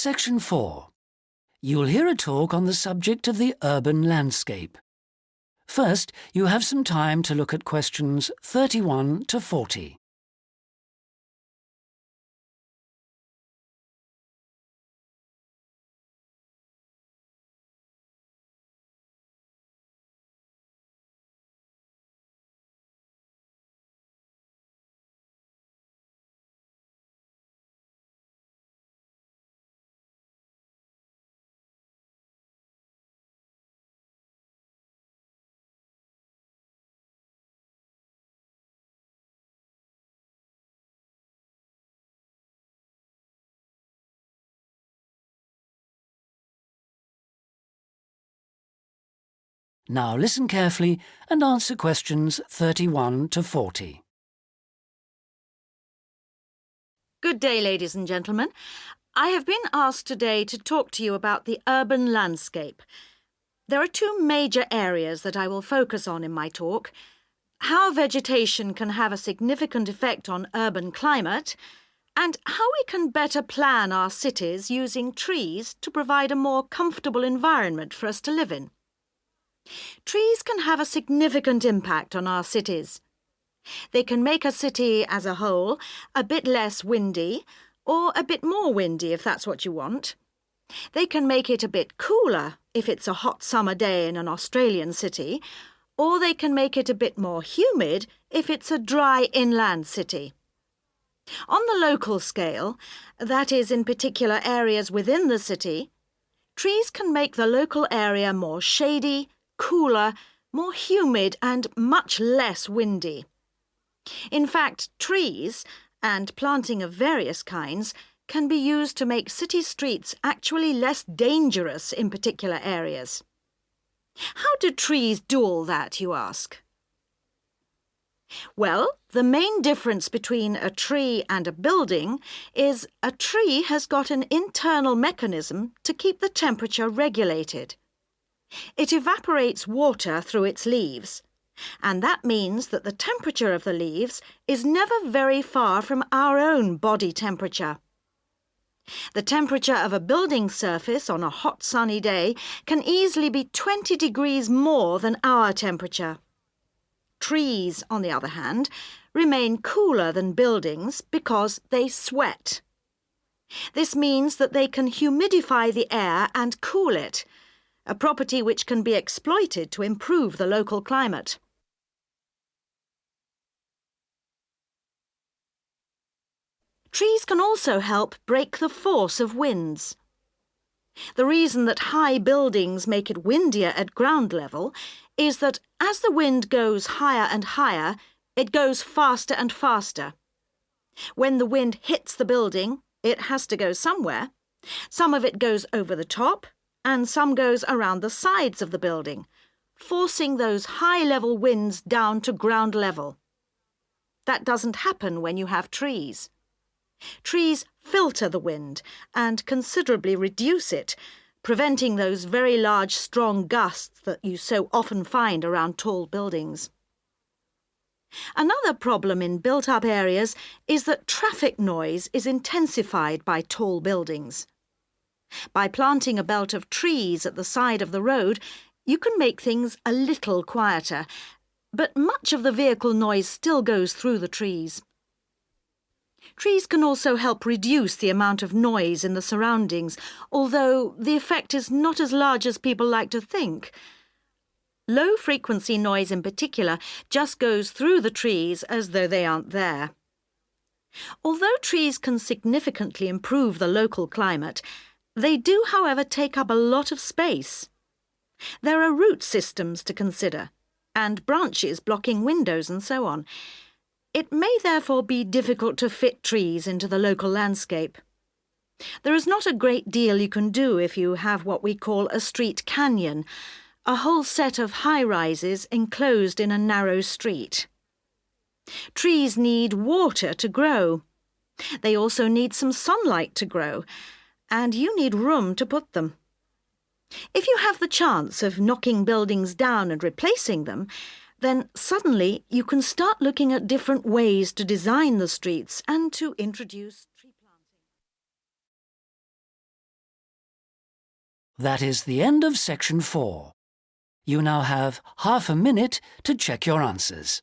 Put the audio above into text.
Section 4. You'll hear a talk on the subject of the urban landscape. First, you have some time to look at questions 31 to 40. Now listen carefully and answer questions 31 to 40. Good day, ladies and gentlemen. I have been asked today to talk to you about the urban landscape. There are two major areas that I will focus on in my talk: how vegetation can have a significant effect on urban climate, and how we can better plan our cities using trees to provide a more comfortable environment for us to live in. Trees can have a significant impact on our cities. They can make a city as a whole a bit less windy, or a bit more windy if that's what you want. They can make it a bit cooler if it's a hot summer day in an Australian city, or they can make it a bit more humid if it's a dry inland city. On the local scale, that is in particular areas within the city, trees can make the local area more shady, cooler, more humid and much less windy. In fact, trees, and planting of various kinds, can be used to make city streets actually less dangerous in particular areas. How do trees do all that, you ask? Well, the main difference between a tree and a building is a tree has got an internal mechanism to keep the temperature regulated. It evaporates water through its leaves, and that means that the temperature of the leaves is never very far from our own body temperature. The temperature of a building surface on a hot sunny day can easily be 20 degrees more than our temperature. Trees, on the other hand, remain cooler than buildings because they sweat. This means that they can humidify the air and cool it, a property which can be exploited to improve the local climate. Trees can also help break the force of winds. The reason that high buildings make it windier at ground level is that as the wind goes higher and higher, it goes faster and faster. When the wind hits the building, it has to go somewhere. Some of it goes over the top, and some goes around the sides of the building, forcing those high-level winds down to ground level. That doesn't happen when you have trees. Trees filter the wind and considerably reduce it, preventing those very large, strong gusts that you so often find around tall buildings. Another problem in built-up areas is that traffic noise is intensified by tall buildings. By planting a belt of trees at the side of the road, you can make things a little quieter, but much of the vehicle noise still goes through the trees. Trees can also help reduce the amount of noise in the surroundings, although the effect is not as large as people like to think. Low-frequency noise in particular just goes through the trees as though they aren't there. Although trees can significantly improve the local climate, they do, however, take up a lot of space. There are root systems to consider, and branches blocking windows and so on. It may therefore be difficult to fit trees into the local landscape. There is not a great deal you can do if you have what we call a street canyon, a whole set of high-rises enclosed in a narrow street. Trees need water to grow. They also need some sunlight to grow, and you need room to put them. If you have the chance of knocking buildings down and replacing them, then suddenly you can start looking at different ways to design the streets and to introduce That is the end of section 4. You now have half a minute to check your answers.